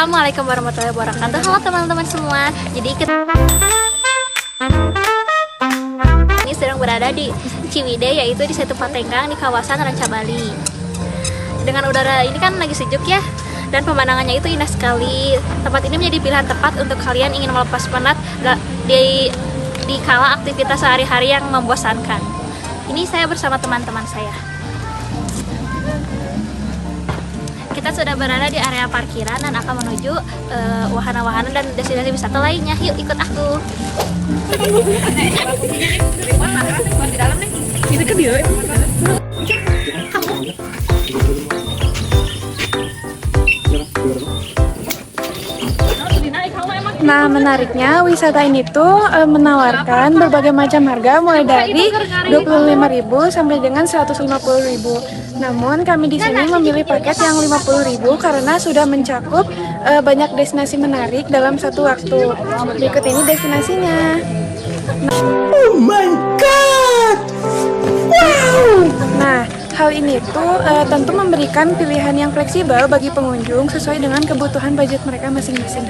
Assalamualaikum warahmatullahi wabarakatuh. Halo teman-teman semua. Jadi ini sedang berada di Ciwidey, yaitu di Setu Patenggang di kawasan Ranca Bali. Dengan udara ini kan lagi sejuk ya, dan pemandangannya itu indah sekali. Tempat ini menjadi pilihan tepat untuk kalian ingin melepas penat di kala aktivitas sehari-hari yang membosankan. Ini saya bersama teman-teman saya. Kita sudah berada di area parkiran dan akan menuju wahana-wahana dan destinasi wisata lainnya. Yuk ikut aku. Nah, menariknya wisata ini tuh menawarkan berbagai macam harga mulai dari 25.000 sampai dengan 150.000. Namun kami di sini memilih paket yang 50.000 karena sudah mencakup banyak destinasi menarik dalam satu waktu. Berikut ini destinasinya. Oh my god! Wow! Nah, hal ini tuh tentu memberikan pilihan yang fleksibel bagi pengunjung sesuai dengan kebutuhan budget mereka masing-masing.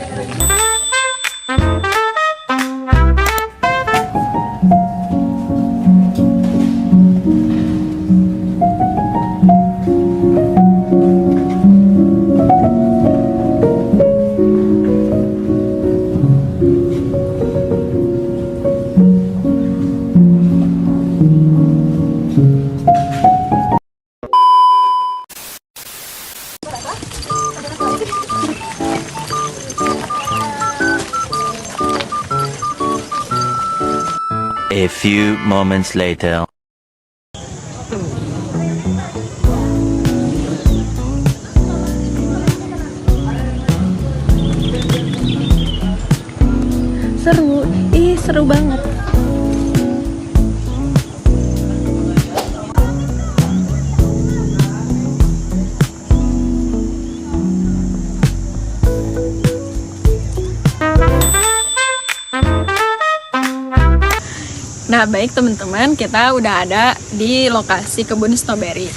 A few moments later. Seru banget. Nah, baik teman-teman, kita udah ada di lokasi kebun stroberi.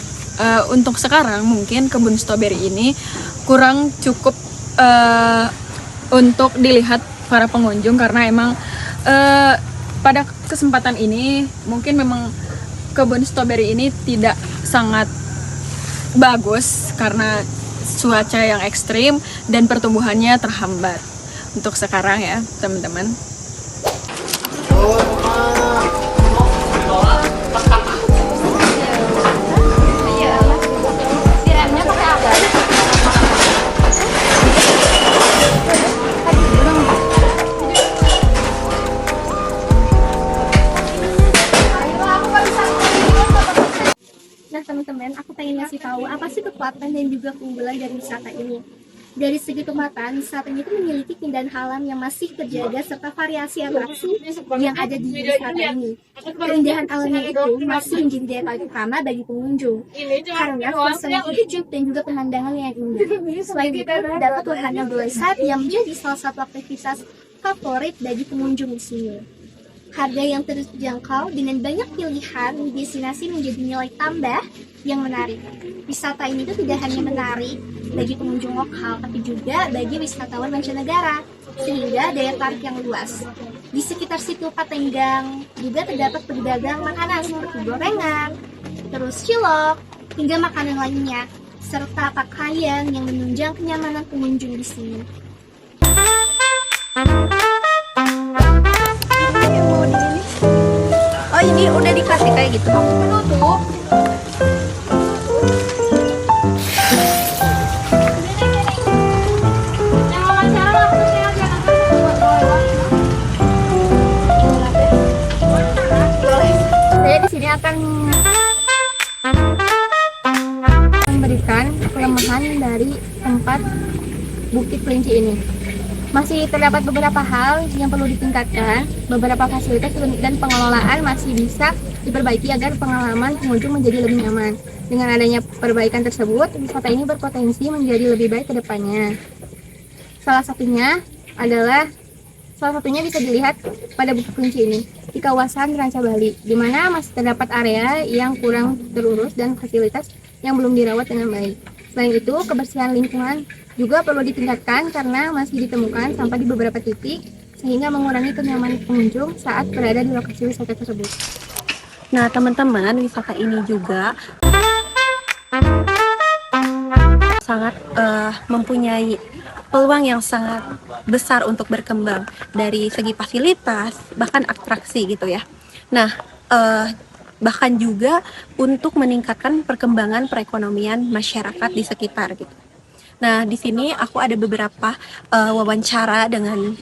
Untuk sekarang mungkin kebun stroberi ini kurang cukup untuk dilihat para pengunjung karena emang pada kesempatan ini mungkin memang kebun stroberi ini tidak sangat bagus karena cuaca yang ekstrim dan pertumbuhannya terhambat. Untuk sekarang ya, teman-teman. Nah teman-teman, aku pengen ngasih tahu apa sih kekuatan dan juga keunggulan dari wisata ini. Dari segi kemataan, wisata ini tuh memiliki keindahan alam yang masih terjaga serta variasi atraksi yang ada di wisata ini. Keindahan alamnya itu masih menjadi daya tarik utama bagi pengunjung karena suasana yang sejuk dan juga pemandangan yang indah. Selain itu, terdapat wahana bola yang menjadi salah satu aktivitas favorit bagi pengunjung di sini. Harga yang terjangkau dengan banyak pilihan destinasi menjadi nilai tambah yang menarik. Wisata ini tuh tidak hanya menarik bagi pengunjung lokal, tapi juga bagi wisatawan mancanegara, sehingga daya tarik yang luas. Di sekitar situ Patenggang juga terdapat pedagang makanan seperti gorengan, terus cilok, hingga makanan lainnya, serta pakaian yang menunjang kenyamanan pengunjung di sini. Oh, ini udah dikasih kayak gitu. Tuh. Saya di sini akan memberikan kelemahan dari tempat Bukit Kelinci ini. Masih terdapat beberapa hal yang perlu ditingkatkan, beberapa fasilitas dan pengelolaan masih bisa diperbaiki agar pengalaman pengunjung menjadi lebih nyaman. Dengan adanya perbaikan tersebut, wisata ini berpotensi menjadi lebih baik ke depannya. Salah satunya bisa dilihat pada Bukit Kelinci ini di kawasan Ranca Bali, di mana masih terdapat area yang kurang terurus dan fasilitas yang belum dirawat dengan baik. Selain itu, kebersihan lingkungan juga perlu ditingkatkan karena masih ditemukan sampah di beberapa titik sehingga mengurangi kenyamanan pengunjung saat berada di lokasi wisata tersebut. Nah, teman-teman, wisata ini juga sangat mempunyai peluang yang sangat besar untuk berkembang dari segi fasilitas, bahkan atraksi gitu ya. Nah, bahkan juga untuk meningkatkan perkembangan perekonomian masyarakat di sekitar gitu. Nah, di sini aku ada beberapa wawancara dengan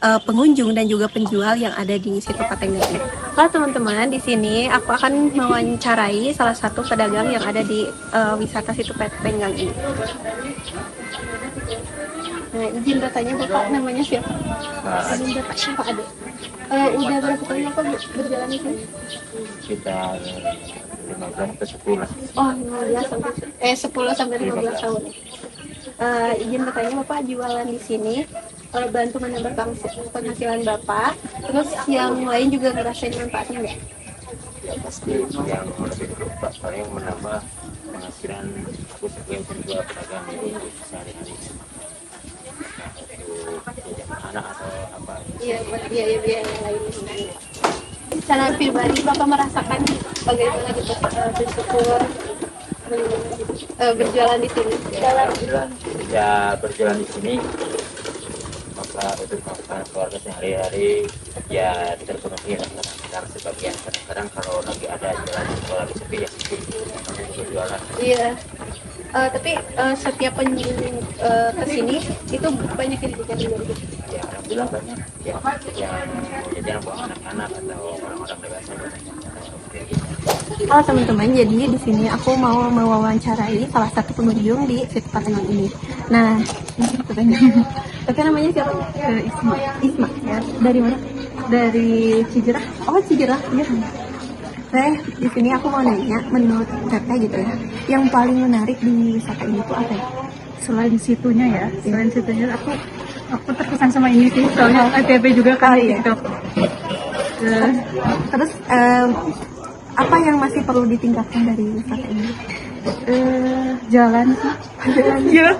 pengunjung dan juga penjual yang ada di situ Patenggang ini. Halo teman-teman, di sini aku akan mewawancarai salah satu pedagang yang ada di wisata situ Patenggang ini. Nah, izin bertanya Bapak namanya siapa? Izin Bapak siapa ada? Udah berapa tahun Bapak berjalan di sini? Sekitar 15 ke 10. Oh, 15 sampai 10 sampai 15 tahun. Izin bertanya Bapak jualan di sini bantu menambah penghasilan Bapak, terus yang lain juga ngerasain manfaatnya nggak? Ya pasti yang lebih berupa paling menambah penghasilan aku sebagai penjual pedagang itu sehari-hari. Untuk anak atau apa? Iya, buat biaya-biaya yang lain. Secara pribadi Bapak merasakan bagaimana gitu bersyukur berjualan di sini? Alhamdulillah ya berjualan di sini maka untuk makan keluarga sehari-hari ya terpenuhi lah kadang sebagian kadang-kadang kalau lagi ada jalan kalau lagi sepi ya sepi makanya berjualan. Iya. Tapi setiap pengunjung kesini itu banyak yang diberikan juga gitu. Ya alhamdulillah banyak yang jajan buat anak-anak atau orang-orang dewasa banyak. Halo teman-teman, jadi di sini aku mau mewawancarai salah satu pengunjung di situ Patenggang ini. Nah, Kakak namanya siapa? Isma. Ya. Dari mana? Dari Cijerah. Oh, Cijerah. Iya. Di sini aku mau nanya, menurut Teteh gitu ya, yang paling menarik di wisata ini tuh apa ya? Selain situnya aku terkesan sama ini sih, soalnya ATP juga kan di TikTok. Terus apa yang masih perlu ditingkatkan dari wisata ini? Jalan sih. Iya.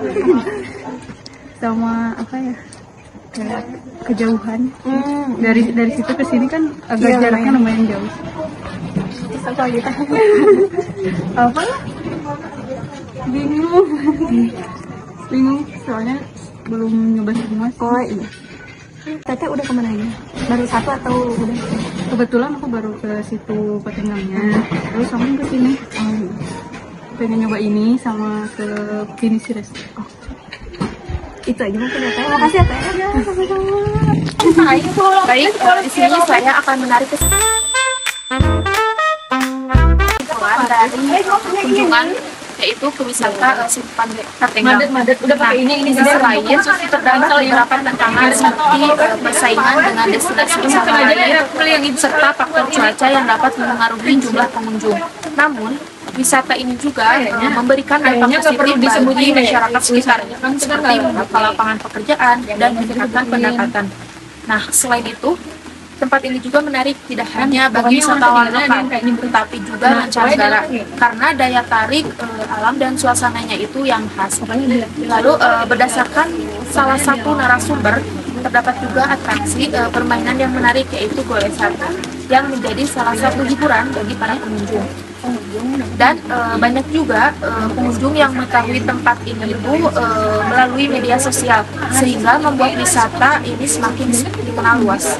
Sama apa ya? Kayak kejauhan. Dari situ ke sini kan agak jaraknya lumayan jauh. Apa gitu? Apa? Bingung soalnya belum nyoba semua sih. Oh iya. Teteh udah kemana aja? Baru satu atau udah? Kebetulan aku baru ke situ Patenggangnya, terus langsung ke sini. Pengen nyoba ini sama ke sini sih Res. Oh. Itu aja mungkin ya Teh. Makasih ya Teh. Baik, di sini saya akan menarik dari kunjungan yaitu ke wisata situ Patenggang. Udah pakai ini Selain terdapat beberapa tantangan seperti persaingan dengan destinasi wisata lain serta faktor cuaca yang dapat mempengaruhi jumlah pengunjung. Namun, wisata ini juga memberikan dampak positif bagi masyarakat sekitar, seperti membuka lapangan pekerjaan dan meningkatkan pendapatan. Nah, selain itu, tempat ini juga menarik tidak hanya bagi wisatawan lokal, tetapi juga mancanegara karena daya tarik alam dan suasananya itu yang khas. Lalu berdasarkan salah satu narasumber, terdapat juga atraksi permainan yang menarik yaitu golesan yang menjadi salah satu hiburan bagi para pengunjung. Dan banyak juga pengunjung yang mengetahui tempat ini itu melalui media sosial sehingga membuat wisata ini semakin dikenal luas.